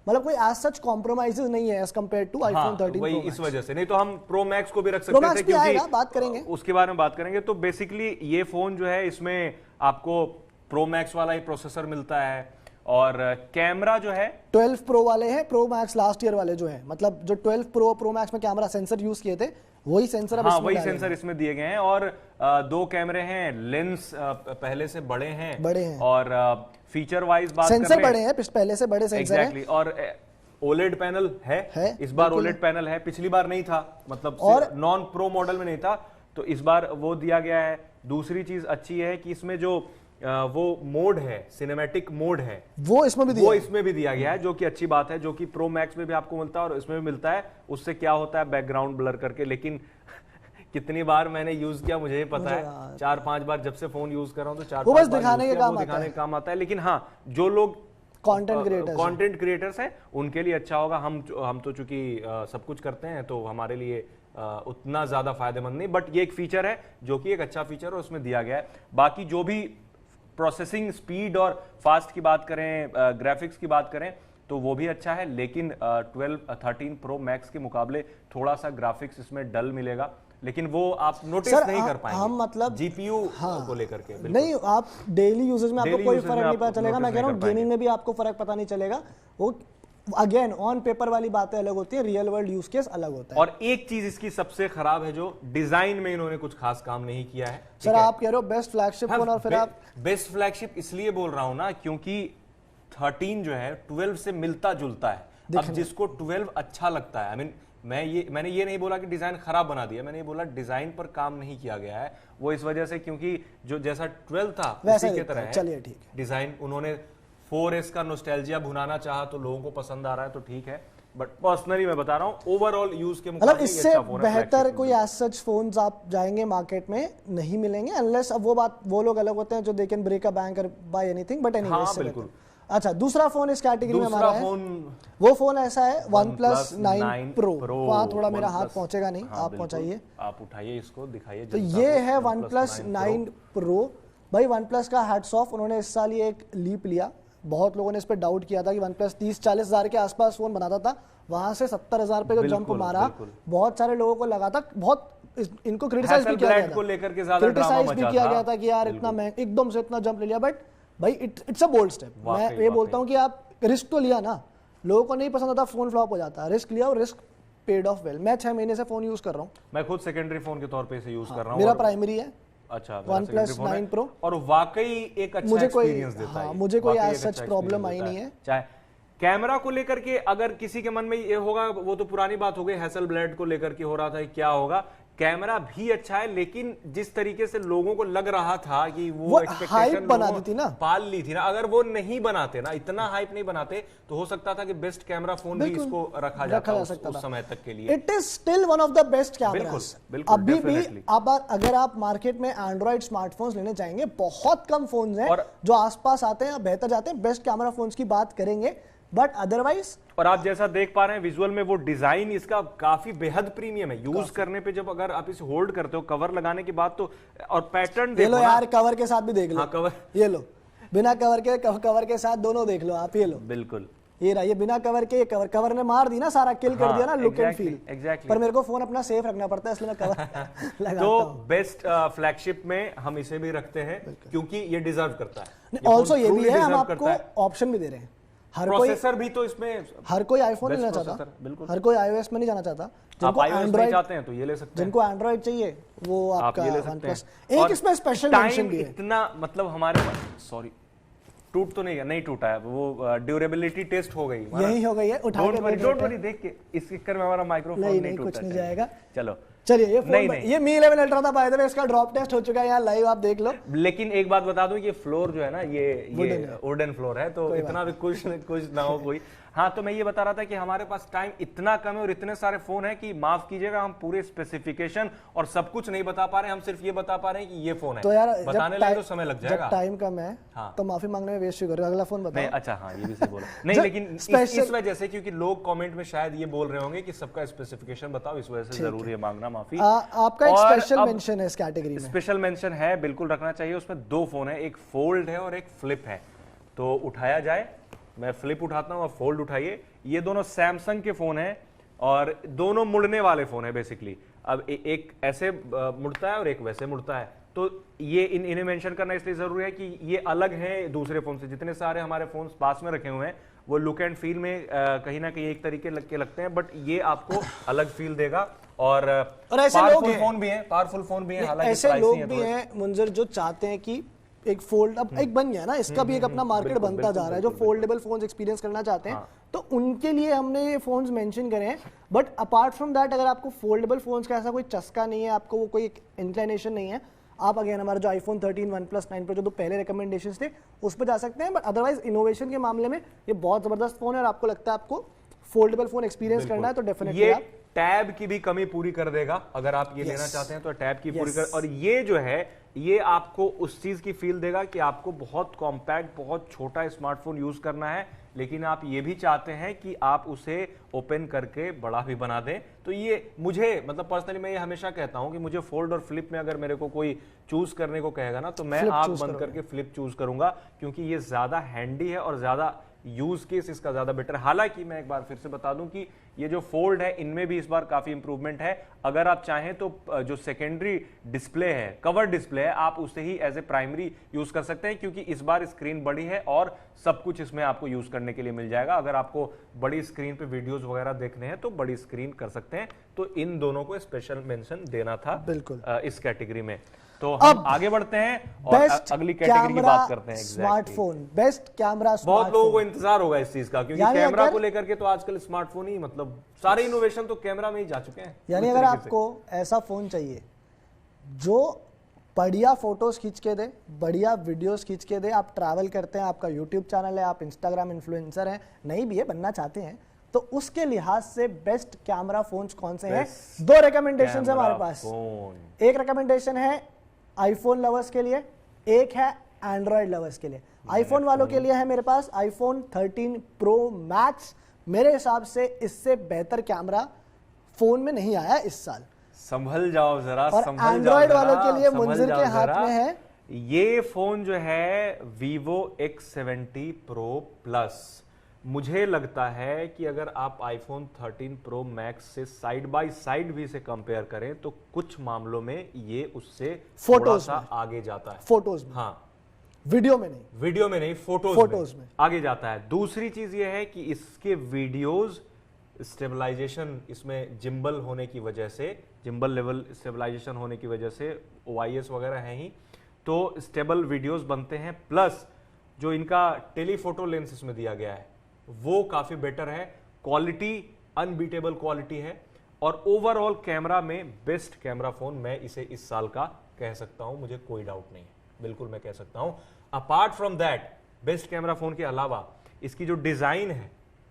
मतलब कोई एज सच कॉम्प्रोमाइजेस नहीं है एज कंपेयर टू iPhone 13 वही Pro इस वजह से। नहीं तो हम Pro Max को भी रख Pro सकते Max थे भी आएगा, क्योंकि बात करेंगे उसके बारे में बात करेंगे। तो बेसिकली ये फोन जो है इसमें आपको Pro Max वाला ही प्रोसेसर मिलता है और कैमरा जो है 12 Pro वाले हैं, Pro Max लास्ट ईयर वाले जो हैं, मतलब जो 12 Pro Max में कैमरा सेंसर यूज किए थे वही सेंसर अब वही सेंसर इसमें दिए गए हैं और 2 कैमरे हैं, लेंस पहले से बड़े हैं और फीचर वाइज बात सेंसर बड़े हैं, पहले से बड़े सेंसर हैं और OLED पैनल है इस बार OLED पैनल है, पिछली बार नहीं था, मतलब और नॉन प्रो मॉडल में नहीं था, तो इस बार वो दिया गया है। दूसरी चीज अच्छी है कि इसमें जो वो मोड है, सिनेमैटिक मोड है, वो इसमें भी दिया गया है, जो कि अच्छी बात है, जो कि Pro Max में भी आपको मिलता है और इसमें भी मिलता है। उससे क्या होता है, बैकग्राउंड ब्लर करके, लेकिन कितनी बार मैंने यूज किया मुझे ही पता है, 4-5 बार जब से फोन यूज कर रहा हूं तो 4-5 बार दिखाने के काम आता है। लेकिन हाँ, जो लोग कंटेंट क्रिएटर्स हैं उनके लिए अच्छा होगा। हम तो चूंकि सब कुछ करते हैं तो हमारे लिए उतना ज्यादा फायदेमंद नहीं, बट ये एक फीचर है जो कि एक अच्छा फीचर है, उसमें दिया गया है। बाकी जो भी प्रोसेसिंग स्पीड और फास्ट की बात करें, ग्राफिक्स की बात करें तो वो भी अच्छा है, लेकिन 13 Pro Max के मुकाबले थोड़ा सा ग्राफिक्स इसमें डल मिलेगा, लेकिन वो आप नोटिस नहीं कर पाएंगे। हम मतलब जीपीयू को लेकर के नहीं, आप डेली यूजेज में आपको कोई फर्क नहीं पता चलेगा। मैं कह रहा हूँ गेमिंग में भी आपको फर्क पता नहीं चलेगा। वो अगेन ऑन पेपर वाली बातें अलग होती है, रियल वर्ल्ड यूज केस अलग होता है। और एक चीज इसकी सबसे खराब है, जो डिजाइन में इन्होंने कुछ खास काम नहीं किया है। सर आप कह रहे हो बेस्ट फ्लैगशिप फोन और फिर आप बेस्ट फ्लैगशिप इसलिए बोल रहा हूं ना क्योंकि 13 जो है 12 से मिलता जुलता है। अब जिसको 12 अच्छा लगता है, आई मीन मैंने ये नहीं बोला कि डिजाइन खराब बना दिया, मैंने ये बोला डिजाइन पर काम नहीं किया गया है, वो इस वजह से क्योंकि जो जैसा 12 था उसी की तरह है। चलिए ठीक है, डिजाइन उन्होंने 4S का नोस्टैल्जिया भुनाना चाहा तो लोगों को पसंद आ रहा है तो ठीक है, बट पर्सनली मैं बता रहा हूँ ओवरऑल यूज के मतलब मुकाबले इससे बेहतर कोई एज सच फोन्स आप जाएंगे मार्केट में नहीं मिलेंगे, अनलेस अब वो लोग अलग होते हैं जो they can break a bank और बाय एनीथिंग, बट एनीवे हाँ बिल्कुल। अच्छा, दूसरा फोन इस कैटेगरी में हमारा दूसरा है, फोन वो फोन ऐसा है OnePlus 9 Pro। वहाँ थोड़ा मेरा हाथ OnePlus, पहुंचेगा नहीं, हाँ, आप पहुंचाइए। आप उठाइए इसको, दिखाइए तो ये है OnePlus 9 Pro। भाई OnePlus का हैट्स ऑफ, उन्होंने इस साल ये एक लीप लिया। बहुत लोगों ने इस पे डाउट किया था कि OnePlus 30-40 हजार के आसपास फोन बनाता था, वहां से 70 हजार पे जो जंप मारा, बहुत सारे लोगों को लगा था, बहुत इनको क्रिटिसाइज भी किया गया था, को लेकर के ज्यादा ड्रामा मचा भी किया गया था कि यार इतना महंगा एकदम से इतना जंप ले लिया। बट भाई इट्स अ बोल्ड स्टेप। मैं ये बोलता हूँ कि आप रिस्क तो लिया ना, लोगों को नहीं पसंद आता फोन फ्लॉप हो जाता है, रिस्क लिया और रिस्क पेड ऑफ वेल। मैं 6 महीने से फोन यूज कर रहा हूँ, मैं खुद सेकेंडरी फोन के तौर पे इसे यूज कर रहा हूँ, मेरा प्राइमरी है। अच्छा, OnePlus 9 Pro, और वाकई एक अच्छा एक्सपीरियंस देता है, मुझे कोई एज सच प्रॉब्लम आई नहीं है। चाहे कैमरा को लेकर के अगर किसी के मन में ये होगा, वो तो पुरानी बात हो गई, हैसलब्लैड को लेकर के हो रहा था क्या होगा, कैमरा भी अच्छा है, लेकिन जिस तरीके से लोगों को लग रहा था कि वो हाइप बना दी थी ना, पाल ली थी ना, अगर वो नहीं बनाते ना, इतना हाइप नहीं बनाते, तो हो सकता था कि बेस्ट कैमरा फोन भी इसको रखा जाता उस समय तक के लिए। It is still one of the best cameras अभी भी। अब अगर आप मार्केट में एंड्रॉइड स्मार्टफोन्स लेने चाहेंगे, बहुत कम फोन्स हैं जो आसपास आते हैं बेहतर जाते हैं, बेस्ट कैमरा फोन्स की बात करेंगे, बट अदरवाइज। और आप जैसा देख पा रहे हैं विजुअल में, वो डिजाइन इसका काफी बेहद प्रीमियम है यूज करने पे। जब अगर आप इसे होल्ड करते हो कवर लगाने के बाद, तो और पैटर्न देख लो यार, कवर के साथ भी देख लो। हाँ, कवर ये लो, बिना कवर के, कवर के साथ दोनों देख लो आप, ये लो बिल्कुल, ये रहा, ये बिना कवर के, कवर ने मार दी ना सारा, किल कर दिया ना लुक एंड फील। पर मेरे को फोन अपना सेफ रखना पड़ता है, इसलिए मैं कवर लगाता हूं। तो बेस्ट फ्लैगशिप में हम इसे भी रखते हैं क्योंकि ये डिजर्व करता है। ऑल्सो ये भी है, हम आपको ऑप्शन भी दे रहे हैं। हर प्रोसेसर भी तो इसमें, हर कोई आईफोन लेना चाहता, हर कोई iOS में नहीं जाना चाहता। जिनको एंड्रॉइड चाहते हैं तो ये ले सकते हैं, जिनको एंड्रॉइड चाहिए वो आपका OnePlus। एक इसमें स्पेशल मेंशन भी है, इतना मतलब हमारे सॉरी टूट तो नहीं टूटा है, वो ड्यूरेबिलिटी टेस्ट हो गई, यही हो गई है। उठा के डोंट वरी, देख के इस चक्कर में हमारा माइक्रोफोन नहीं टूटा, कुछ नहीं जाएगा। चलो चलिए, ये फोन ये Mi 11 अल्ट्रा था, बाय द वे इसका ड्रॉप टेस्ट हो चुका है, यहाँ लाइव आप देख लो। लेकिन एक बात बता दूं, ये फ्लोर जो है ना, ये वुडन फ्लोर है, तो इतना भी कुछ ना हो कोई। हाँ, तो मैं ये बता रहा था कि हमारे पास टाइम इतना कम है और इतने सारे फोन है कि माफ कीजिएगा, हम पूरे स्पेसिफिकेशन और सब कुछ नहीं बता पा रहे, हम सिर्फ ये बता पा रहे हैं कि ये फोन है। तो यार बताने लगे तो समय लग जाएगा, टाइम कम है। हाँ, तो माफी मांगने में वेस्ट करो, अगला फोन बताओ। अच्छा हाँ, ये भी सही बोला। नहीं, लेकिन इस वजह से, क्योंकि लोग कमेंट में शायद ये बोल रहे होंगे कि सबका स्पेसिफिकेशन बताओ, इस वजह से जरूरी है मांगना माफी। आपका एक स्पेशल मेंशन है इस कैटेगरी में। स्पेशल मेंशन है, बिल्कुल रखना चाहिए। उसमें 2 फोन है, एक फोल्ड है और एक फ्लिप है। तो उठाया जाए, मैं फ्लिप उठाता हूं और फोल्ड उठाइए। ये दोनों सैमसंग के फोन हैं और दोनों मुड़ने वाले फोन है बेसिकली। अब एक ऐसे मुड़ता है और एक वैसे मुड़ता है, तो ये इन्हें मेंशन करना इसलिए जरूरी है कि ये अलग है दूसरे फोन से। जितने सारे हमारे फोन पास में रखे हुए हैं वो लुक एंड फील में कहीं ना कहीं एक तरीके के लगते हैं, बट ये आपको अलग फील देगा। और ऐसे लोग हैं, फोन भी हैं, पावरफुल फोन भी हैं, हालांकि ऐसे लोग भी हैं मुंजर जो चाहते हैं कि एक फोल्ड, अब एक बन गया ना, इसका भी एक अपना मार्केट बनता जा रहा है, जो फोल्डेबल फोन्स एक्सपीरियंस करना चाहते हैं, तो उनके लिए हमने ये फोन्स मेंशन करे हैं। बट अपार्ट फ्रॉम दैट, अगर आपको फोल्डेबल फोन्स का ऐसा कोई चस्का नहीं है, आपको वो कोई इंक्लिनेशन नहीं है, आप अगेन हमारा जो iPhone 13, OnePlus 9 Pro जो पहले रिकमेंडेशंस थे उस पर जा सकते हैं। बट अदरवाइज इनोवेशन के मामले में ये बहुत जबरदस्त फोन है, और आपको लगता है आपको फोल्डेबल फोन एक्सपीरियंस करना है तो डेफिनेटली ये टैब की भी कमी पूरी कर देगा। अगर आप ये लेना चाहते हैं तो टैब की पूरी कर, और ये जो है ये आपको उस चीज की फील देगा कि आपको बहुत कॉम्पैक्ट, बहुत छोटा स्मार्टफोन यूज करना है, लेकिन आप ये भी चाहते हैं कि आप उसे ओपन करके बड़ा भी बना दें। तो ये मुझे मतलब पर्सनली मैं ये हमेशा कहता हूं कि मुझे फोल्ड और फ्लिप में अगर मेरे को कोई चूज करने को कहेगा ना, तो मैं आंख बंद करके फ्लिप चूज करूंगा, क्योंकि ये ज्यादा हैंडी है और ज्यादा यूज केस इसका ज्यादा बेटर। हालांकि मैं एक बार फिर से बता दूं कि ये जो फोल्ड है इनमें भी इस बार काफी इंप्रूवमेंट है। अगर आप चाहें तो जो सेकेंडरी डिस्प्ले है, कवर डिस्प्ले है, आप उसे ही एज ए प्राइमरी यूज कर सकते हैं, क्योंकि इस बार स्क्रीन बड़ी है और सब कुछ इसमें आपको यूज करने के लिए मिल जाएगा। अगर आपको बड़ी स्क्रीन पे वीडियोस वगैरह देखने हैं तो बड़ी स्क्रीन कर सकते हैं। तो इन दोनों को स्पेशल मेंशन देना था बिल्कुल इस कैटेगरी में। तो हम आगे बढ़ते हैं और अगली कैटेगरी की बात करते हैं। Smartphone, best camera. बहुत लोगों को इंतजार होगा इस चीज का, क्योंकि कैमरा को लेकर के तो आजकल स्मार्टफोन ही मतलब सारे इनोवेशन तो कैमरा में ही जा चुके हैं। यानी अगर आपको ऐसा फोन चाहिए जो बढ़िया फोटोज खींच के दे, बढ़िया वीडियोस खींच के दे। आप ट्रैवल करते हैं, आपका यूट्यूब चैनल है, आप इंस्टाग्राम इन्फ्लुएंसर हैं, नहीं भी है, बनना चाहते हैं, तो उसके लिहाज से बेस्ट कैमरा फोन्स कौन से हैं? 2 रिकमेंडेशन है हमारे पास। एक रिकमेंडेशन है आईफोन लवर्स के लिए, एक है एंड्रॉयड लवर्स के लिए। आईफोन वालों के लिए है मेरे पास आईफोन 13 प्रो मैक्स। मेरे हिसाब से इससे बेहतर कैमरा फोन में नहीं आया इस साल। संभल जाओ जरा, और एंड्रॉयड वालों के लिए मुंजिर के हाथ में है ये फोन जो है Vivo X70 Pro Plus। मुझे लगता है कि अगर आप आईफोन 13 Pro Max से साइड बाय साइड भी से कंपेयर करें तो कुछ मामलों में ये उससे थोड़ा सा आगे जाता है। फोटोज में, हाँ, वीडियो में नहीं, वीडियो में नहीं, फोटोज में आगे जाता है। दूसरी चीज ये है कि इसके वीडियोस स्टेबलाइजेशन, इसमें जिम्बल होने की वजह से, जिम्बल लेवल स्टेबलाइजेशन होने की वजह से OIS वगैरह है ही, तो स्टेबल वीडियोस बनते हैं। प्लस जो इनका टेलीफोटो लेंस इसमें दिया गया है वो काफी बेटर है, क्वालिटी अनबीटेबल क्वालिटी है, और ओवरऑल कैमरा में बेस्ट कैमरा फोन मैं इसे इस साल का कह सकता हूं, मुझे कोई डाउट नहीं है, बिल्कुल मैं कह सकता हूं। Apart from that, best camera phone के अलावा इसकी जो डिजाइन है,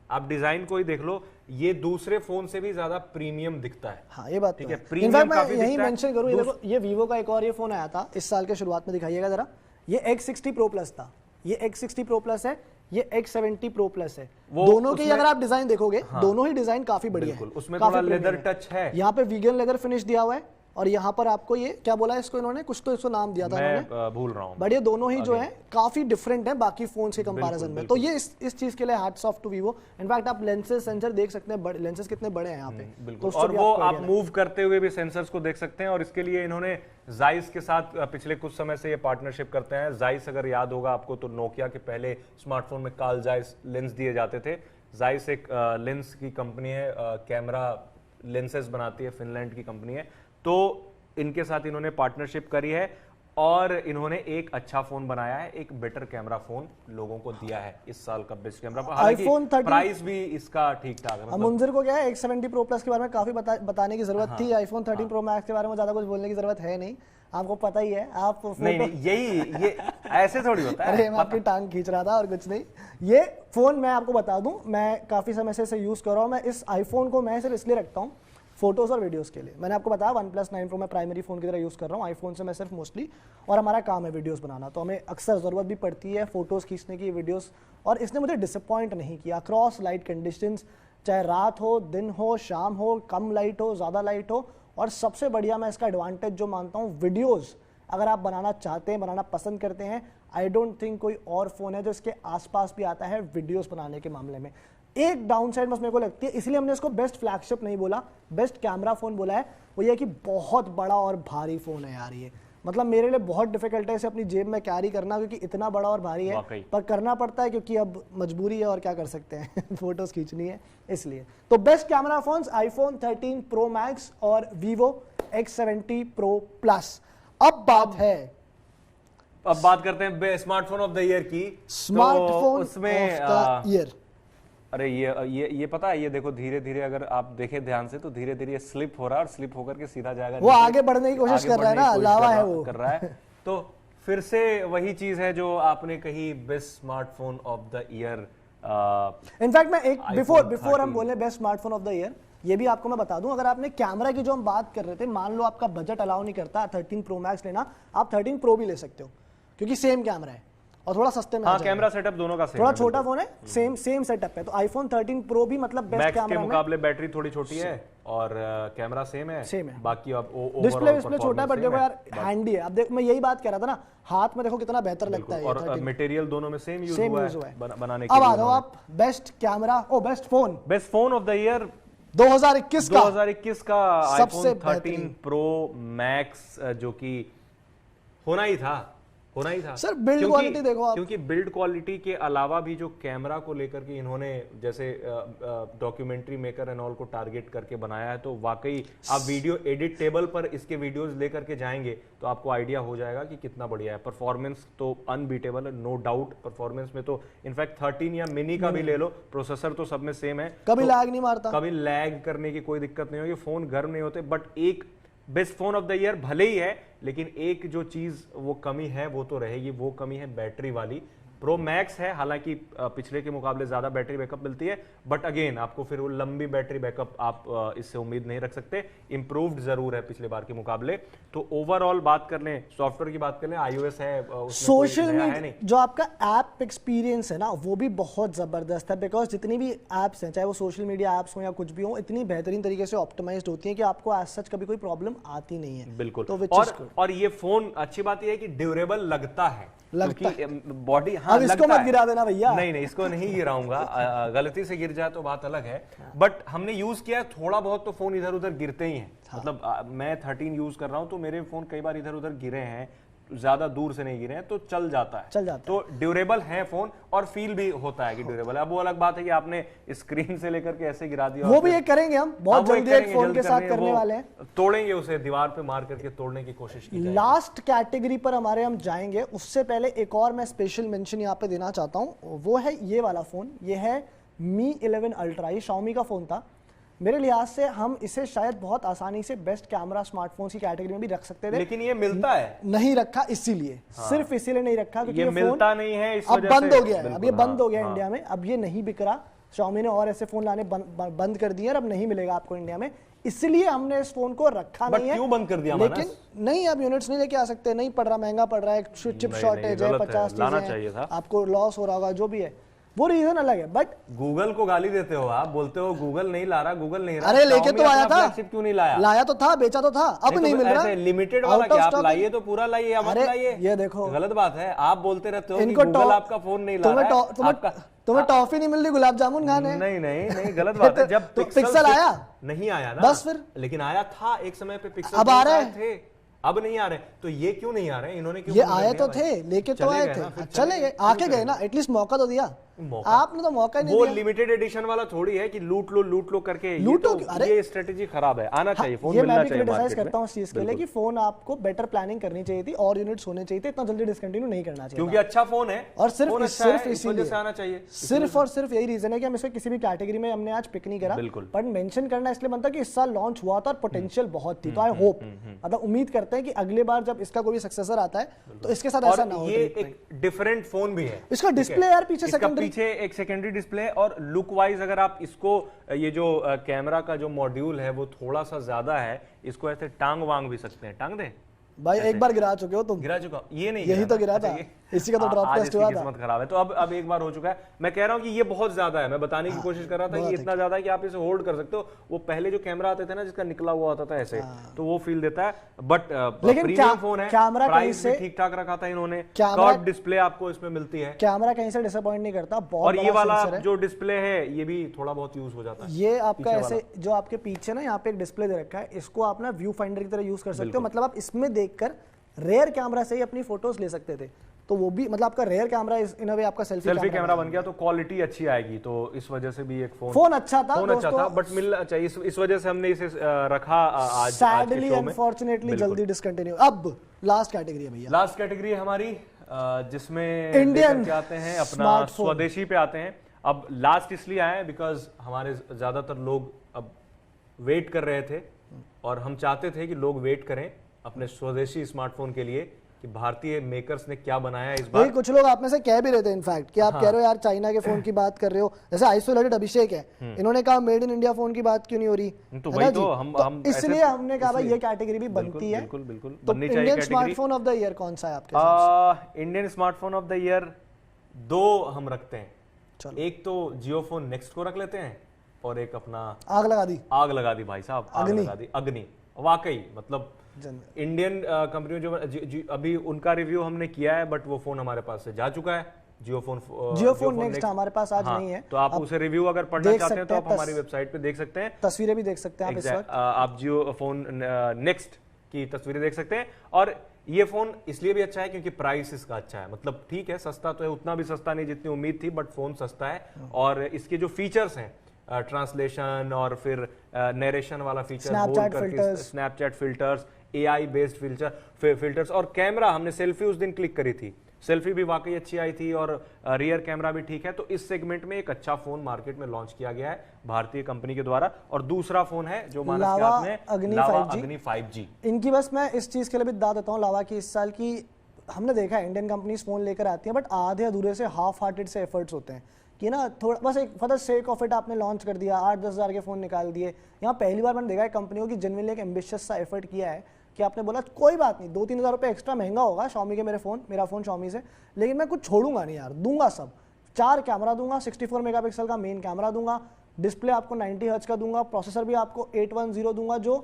आप डिजाइन को ही देख लो, ये दूसरे फोन से भी ज्यादा प्रीमियम दिखता है। हाँ, ये बात ठीक तो है, है। प्रीमियम इनफैक्ट काफी मैं यही दिखता है। मेंशन करूं, ये देखो, ये वीवो का एक और ये फोन आया था इस साल के शुरुआत में, दिखाइएगा जरा। ये X60 Pro Plus था, ये X60 Pro Plus है, ये X70 Pro Plus है। दोनों के अगर आप डिजाइन देखोगे, दोनों ही डिजाइन काफी बढ़िया है, उसमें थोड़ा लेदर टच है। यहाँ पे वीगन लेदर फिनिश दिया हुआ है, और यहाँ पर आपको ये क्या बोला है इसको इन्होंने, कुछ तो इसको नाम दिया था मैं भूल रहा हूँ, बट ये दोनों ही जो है काफी डिफरेंट है बाकी फोन के कंपैरिजन में। तो ये इस चीज के लिए hats off to Vivo. In fact आप लेंसेज सेंसर देख सकते हैं, लेंसेज कितने बड़े हैं यहाँ पे, बिल्कुल। और वो आप मूव करते हुए भी सेंसर्स को देख सकते हैं, और इसके लिए इन्होंने जाइस के साथ पिछले कुछ समय से ये पार्टनरशिप करते हैं। जाइस, अगर याद होगा आपको, तो नोकिया के पहले स्मार्टफोन में कार्ल जाइस लेंस दिए जाते थे। जाइस एक लेंस की कंपनी है, कैमरा लेंसेज बनाती है, फिनलैंड की कंपनी है। तो इनके साथ इन्होंने पार्टनरशिप करी है, और इन्होंने एक अच्छा फोन बनाया है, एक बेटर कैमरा फोन लोगों को दिया है इस साल का बेस्ट कैमरा। आईफोन 13 प्राइस भी इसका ठीक ठाक है। मुंजिर को क्या है, X70 Pro Plus के बारे में काफी बताने की जरूरत थी। आईफोन 13 Pro Max के बारे में ज्यादा कुछ बोलने की जरूरत है नहीं, आपको पता ही है। आप नहीं, ये ऐसे थोड़ी होता है। अरे मैं आपकी टांग खींच रहा था और कुछ नहीं। ये फोन मैं आपको बता दूं, मैं काफी समय से इसे यूज कर रहा हूं। मैं इस आईफोन को मैं सिर्फ इसलिए रखता हूं फोटोज और वीडियोस के लिए। मैंने आपको बताया OnePlus 9 Pro मैं प्राइमरी फोन की तरह यूज कर रहा हूँ, आईफोन से मैं सिर्फ मोस्टली, और हमारा काम है वीडियोस बनाना, तो हमें अक्सर जरूरत भी पड़ती है फोटोज खींचने की, वीडियोस। और इसने मुझे डिसअपॉइंट नहीं किया अक्रॉस लाइट कंडीशंस, चाहे रात हो, दिन हो, शाम हो, कम लाइट हो, ज़्यादा लाइट हो। और सबसे बढ़िया मैं इसका एडवांटेज जो मानता हूँ, वीडियोज़ अगर आप बनाना चाहते हैं, बनाना पसंद करते हैं, आई डोंट थिंक कोई और फोन है जो इसके आसपास भी आता है वीडियोस बनाने के मामले में। एक डाउन साइड बस मेरे को लगती है, इसलिए हमने इसको बेस्ट फ्लैगशिप नहीं बोला, बेस्ट कैमरा फोन बोला है, वो ये कि बहुत बड़ा और भारी फोन है यार ये। मतलब मेरे लिए बहुत डिफिकल्ट है इसे अपनी जेब में कैरी करना, क्योंकि इतना बड़ा और भारी है, पर करना पड़ता है क्योंकि अब मजबूरी है और क्या कर सकते हैं फोटोज खींचनी है इसलिए। तो best camera phones iPhone 13 Pro Max और Vivo X70 Pro Plus। अब बात करते हैं स्मार्टफोन ऑफ द ईयर की। Smartphone of the year. अरे ये पता है, ये देखो धीरे धीरे अगर आप देखें ध्यान से, तो धीरे धीरे स्लिप हो रहा है, और स्लिप होकर के सीधा जाएगा, वो आगे बढ़ने की कोशिश कर रहा है ना, लावा है वो कर रहा है। तो फिर से वही चीज है जो आपने कही, best smartphone of the year. In fact मैं एक बिफोर हम बोले best smartphone of the year, ये भी आपको मैं बता दूं, अगर आपने कैमरा की जो हम बात कर रहे थे, मान लो आपका बजट अलाउ नहीं करता 13 Pro Max लेना, आप 13 Pro भी ले सकते हो, क्योंकि सेम कैमरा है और थोड़ा सस्ते में। हाँ, कैमरा सेटअप दोनों का सेम, थोड़ा छोटा फोन है, सेम सेटअप है। तो आईफोन 13 Pro भी मतलब बेस्ट कैमरा के मुकाबले बैटरी थोड़ी छोटी है, और कैमरा सेम है। बाकी अब डिस्प्ले छोटा है, बट देखो यार हैंडी है। अब देखो मैं यही बात कह रहा था ना, हाथ में देखो कितना बेहतर लगता है, और मटेरियल दोनों में सेम यूज हुआ है बनाने के लिए। अब आ जाओ आप best camera, best phone of the year 2021 का आईफोन 13 Pro Max, जो कि होना ही था सर। बिल्ड क्वालिटी देखो आप, क्योंकि बिल्ड क्वालिटी के अलावा भी जो कैमरा को लेकर के इन्होंने जैसे डॉक्यूमेंट्री मेकर एंड ऑल को टारगेट करके बनाया है, तो वाकई आप वीडियो एडिट टेबल पर इसके वीडियोस लेकर के जाएंगे तो आपको आइडिया हो जाएगा कि कितना बढ़िया है। परफॉर्मेंस तो अनबीटेबल है, नो डाउट। परफॉर्मेंस में तो इनफैक्ट 13 या मिनी का भी ले लो, प्रोसेसर तो सब में सेम है, कभी लैग नहीं मारता, कभी लैग करने की कोई दिक्कत नहीं होगी, फोन गर्म नहीं होते। बट एक best phone of the year भले ही है, लेकिन एक जो चीज वो कमी है वो तो रहेगी, वो कमी है बैटरी वाली। प्रो मैक्स है, हालांकि पिछले के मुकाबले ज्यादा बैटरी बैकअप मिलती है, बट अगेन आपको फिर वो लंबी बैटरी बैकअप आप इससे उम्मीद नहीं रख सकते। इंप्रूव्ड जरूर है पिछले बार के मुकाबले। तो ओवरऑल बात कर लें, सॉफ्टवेयर की बात कर लें, iOS है, सोशल मीडिया जो आपका ऐप एक्सपीरियंस है ना वो भी बहुत जबरदस्त है, बिकॉज जितनी भी एप्स हैं चाहे वो सोशल मीडिया एप्स हो या कुछ भी हो, इतनी बेहतरीन तरीके से ऑप्टिमाइज्ड होती हैं कि आपको एज सच कभी कोई प्रॉब्लम आती नहीं है। बिल्कुल। तो और ये फोन अच्छी बात ये है कि ड्यूरेबल लगता है, बॉडी। हाँ, अब इसको मत गिरा देना भैया। नहीं नहीं, इसको नहीं गिराऊंगा, गलती से गिर जाए तो बात अलग है, बट हमने यूज किया थोड़ा बहुत तो फोन इधर उधर गिरते ही हैं। मतलब मैं 13 यूज कर रहा हूं तो मेरे फोन कई बार इधर उधर गिरे हैं, ज्यादा दूर से नहीं गिरे हैं, तो चल जाता है। तो ड्यूरेबल है फोन और फील भी होता है कि ड्यूरेबल है। अब वो अलग बात है कि आपने स्क्रीन से लेकर के ऐसे गिरा दिया, वो भी ये करेंगे हम बहुत जल्दी एक फोन के साथ करने वाले हैं, तोड़ेंगे उसे, दीवार पे मार करके तोड़ने की कोशिश की जाएगी। लास्ट कैटेगरी पर हमारे हम जाएंगे, उससे पहले एक और मैं स्पेशल मेंशन यहाँ पे देना चाहता हूँ, वो है ये वाला फोन। ये है Mi 11 अल्ट्रा, ये Xiaomi का फोन था। मेरे लिहाज से हम इसे शायद बहुत आसानी से बेस्ट कैमरा स्मार्टफोन की कैटेगरी में भी रख सकते थे, लेकिन ये मिलता है नहीं रखा, इसीलिए सिर्फ इसीलिए नहीं रखा क्योंकि ये मिलता नहीं है, इस अब बंद हो गया है। अब ये बंद हो गया इंडिया में, अब ये नहीं बिक रहा। Xiaomi ने और ऐसे फोन लाने बंद कर दिए और अब नहीं मिलेगा आपको इंडिया में, इसलिए हमने इस फोन को रखा नहीं है। क्यों बंद कर दिया? लेकिन नहीं, अब यूनिट्स नहीं लेके आ सकते, नहीं पड़ रहा, महंगा पड़ रहा है, चिप शॉर्टेज है, 50 चीजें, आपको लॉस हो रहा होगा, जो भी है वो रीजन अलग है। बट गूगल को गाली देते हो आप, बोलते हो गूगल नहीं ला रहा, गूगल नहीं रहा। अरे लेके तो आया था, क्यों नहीं लाया? लाया तो था, बेचा तो था, अब नहीं मिल रहा। लिमिटेड वाला क्या आप लाइए तो पूरा लाइए, अब लाइए। ये देखो गलत बात है, आप बोलते रहते हो कि गूगल आपका फोन नहीं ला रहा है, तुम्हें टॉफी नहीं मिल रही, गुलाब जामुन खाने। नहीं नहीं नहीं, गलत बात है। जब पिक्सल आया नहीं आया ना, बस फिर, लेकिन आया था एक समय पे पिक्सल, अब आ रहे थे, अब नहीं आ रहे। तो ये क्यों नहीं आ रहे? इन्होंने क्यों? ये आए तो थे, लेके तो आए थे, चले गए, आके गए ना, एटलीस्ट मौका तो दिया। आपने तो मौका ही नहीं वो दिया। लिमिटेड एडिशन वाला थोड़ी है कि लूट लो करके, लूटो। अरे ये स्ट्रेटेजी खराब है, आना चाहिए फोन, ये मिलना मैं भी चाहिए। क्रिटिसाइज करता हूं इस चीज के लिए कि फोन आपको बेटर प्लानिंग करनी चाहिए थी और यूनिट्स होने चाहिए थे, इतना जल्दी डिसकंटिन्यू नहीं करना चाहिए, क्योंकि अच्छा फोन है और सिर्फ इसीलिए आना चाहिए। सिर्फ और सिर्फ यही रीजन है कि हम इसे किसी भी कैटेगरी में हमने आज पिक नहीं करा, बट मेंशन करना इसलिए बनता कि इस साल लॉन्च हुआ था और पोटेंशियल बहुत थी। तो आई होप, मतलब उम्मीद करते हैं कि अगली बार जब इसका कोई सक्सेसर आता है तो इसके साथ ऐसा ना हो। ये एक डिफरेंट फोन भी है, इसका डिस्प्ले यार पीछे एक सेकेंडरी डिस्प्ले, और लुक वाइज अगर आप इसको, ये जो कैमरा का जो मॉड्यूल है वो थोड़ा सा ज्यादा है, इसको ऐसे टांग वांग भी सकते हैं। टांग दे भाई, एक बार गिरा चुके हो तुम। गिरा चुका, ये नहीं, यही तो गिरा था, इसी का तो ड्रॉप टेस्ट हुआ था। किस्मत खराब है, तो अब एक बार हो चुका है। मैं कह रहा हूं कि ये बहुत ज्यादा है, मैं बताने की कोशिश कर रहा था कि इतना ज्यादा है कि आप इसे होल्ड कर सकते हो। वो पहले जो कैमरा आते थे ना जिसका निकला हुआ होता था ऐसे, तो वो फील देता है, बट प्रीमियम फोन है, प्राइस भी ठीक ठाक रखा था इन्होंने, कर्व डिस्प्ले आपको इसमें मिलती है, कैमरा कहीं से डिसअपॉइंट नहीं करता। और ये वाला जो डिस्प्ले है ये भी थोड़ा बहुत यूज हो जाता है। ये आपका ऐसे जो आपके पीछे ना यहाँ पे एक डिस्प्ले दे रखा है, इसको आप ना व्यू फाइंडर की तरह यूज कर सकते हो। मतलब आप इसमें देखकर रेयर कैमरा से ही अपनी फोटोज ले सकते थे, तो वो भी मतलब आपका रेयर कैमरा इन अ वे आपका सेल्फी कैमरा बन गया, तो क्वालिटी अच्छी आएगी। तो इस वजह से भी एक फोन अच्छा था, बट मिलना चाहिए, इस वजह से हमने इसे रखा आज। सैडली अनफॉर्चुनेटली जल्दी डिसकंटिन्यू। अब लास्ट कैटेगरी है भैया, लास्ट कैटेगरी हमारी, जिसमें इंडियन आते हैं, अपना स्वदेशी पे आते हैं। अब लास्ट इसलिए आए बिकॉज हमारे ज्यादातर लोग अब वेट कर रहे थे, और हम चाहते थे कि लोग वेट करें अपने स्वदेशी स्मार्टफोन के लिए कि भारतीय मेकर्स ने क्या बनाया इस बार। कुछ लोग आप में से कह भी रहे थे इनफैक्ट कि आप कह रहे हो यार चाइना के फोन की बात कर रहे हो, जैसे आइसोलेटेड अभिषेक है, इन्होंने कहा मेड इन इंडिया फोन की बात क्यों नहीं हो रही, तो वही तो हम इसलिए हमने कहा भाई ये कैटेगरी भी बनती है। बिल्कुल बिल्कुल बननी चाहिए। Indian smartphone of the year कौन सा है आपके हिसाब से? Indian smartphone of the year दो हम रखते हैं, एक तो जियो फोन नेक्स्ट को रख लेते हैं, और एक अपना आग लगा दी भाई साहब, आग लगा दी अग्नि। वाकई मतलब इंडियन कंपनी जो अभी उनका रिव्यू हमने किया है, बट वो फोन हमारे पास से जा चुका है। जियो फोन नेक्स्ट हमारे पास आज नहीं है, तो आप उसे रिव्यू अगर पढ़ना चाहते हैं तो आप हमारी वेबसाइट पे देख सकते हैं, तस्वीरें भी देख सकते हैं आप इस वक्त। आप जियो फोन नेक्स्ट की तस्वीरें देख सकते हैं। और ये फोन इसलिए भी अच्छा है क्योंकि प्राइस इसका अच्छा है, मतलब ठीक है सस्ता तो है, उतना भी सस्ता नहीं जितनी उम्मीद थी, बट फोन सस्ता है। और इसके जो फीचर्स हैं, ट्रांसलेशन और फिर नरेशन वाला feature, Snapchat filters, AI based filters, और कैमरा, हमने सेल्फी उस दिन क्लिक करी थी, सेल्फी भी वाकई अच्छी आई थी और रियर कैमरा भी ठीक है। तो इस सेगमेंट में एक अच्छा फोन मार्केट में लॉन्च किया गया है भारतीय कंपनी के द्वारा। और दूसरा फोन है जो मानस के हाथ में, लावा अग्नि 5G। इनकी बस मैं इस चीज के लिए भी बता देता हूँ, लावा की इस साल की हमने देखा है इंडियन कंपनीज फोन लेकर आती हैं बट आधे अधूरे से हाफ हार्टेड से एफर्ट्स होते हैं कि ना थोड़ा बस एक for the sake of it आपने लॉन्च कर दिया, 8-10 हज़ार के फ़ोन निकाल दिए। यहाँ पहली बार मैंने देखा है कंपनियों की जेन्युइनली एक एम्बिशियस सा एफर्ट किया है कि आपने बोला कोई बात नहीं 2-3 हज़ार रुपये एक्स्ट्रा महंगा होगा Xiaomi के मेरा फ़ोन Xiaomi से, लेकिन मैं कुछ छोड़ूंगा नहीं यार, दूंगा सब। 4 कैमरा दूंगा, 64 मेगापिक्सल का मेन कैमरा दूंगा, डिस्प्ले आपको 90 हर्ट्ज का दूंगा, प्रोसेसर भी आपको 810 दूंगा जो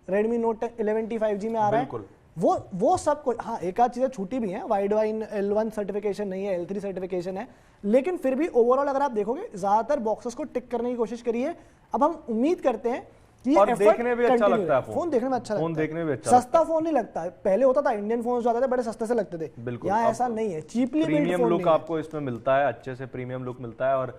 Redmi Note 11T 5G में आ रहा है। वो सब कुछ, हाँ एक आध चीज़ें छूटी भी हैं, वाइड वाइन L1 सर्टिफिकेशन नहीं है, L3 सर्टिफिकेशन है, लेकिन फिर भी ओवरऑल अगर आप देखोगे ज़्यादातर बॉक्सेस को टिक करने की कोशिश करी है। अब हम उम्मीद करते हैं कि और देखने भी अच्छा लगता है फोन देखने में अच्छा लगता है, फोन देखने में अच्छा सस्ता फोन नहीं लगता है। पहले होता था इंडियन फोन जो आते थे बड़े सस्ते से लगते थे, बिल्कुल यहाँ ऐसा नहीं है, चीपली प्रीमियम लुक आपको इसमें मिलता है, अच्छे से प्रीमियम लुक मिलता है और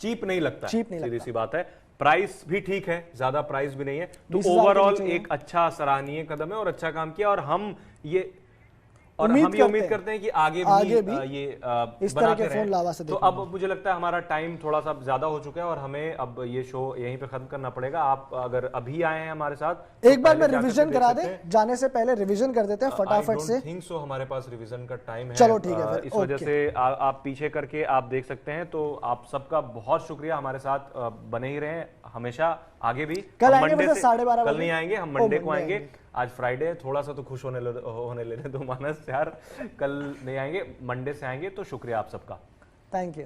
चीप नहीं लगता, सीधी सी बात है। प्राइस भी ठीक है, ज्यादा प्राइस भी नहीं है, तो ओवरऑल एक अच्छा सराहनीय कदम है और अच्छा काम किया। और हम ये उम्मीद करते हैं कि आगे भी ये इस तरह के फोन लावा से। तो अब मुझे लगता है हमारा टाइम थोड़ा सा ज्यादा हो चुका है और हमें अब ये शो यहीं पे खत्म करना पड़ेगा। आप अगर अभी आए हैं हमारे साथ, एक बार मैं रिवीजन करा दें, जाने से पहले रिवीजन कर देते हैं फटाफट से। थिंक सो हमारे पास रिवीजन का टाइम है, चलो ठीक है, इस वजह से आप पीछे करके आप देख सकते हैं। तो आप सबका बहुत शुक्रिया, हमारे साथ बने ही रहे हमेशा, आगे भी। कल आएंगे 12:30 कल नहीं आएंगे, हम मंडे को आएंगे। आज फ्राइडे, थोड़ा सा तो खुश होने लेने दो मानस यार, कल नहीं आएंगे, मंडे से आएंगे। तो शुक्रिया आप सबका, थैंक यू।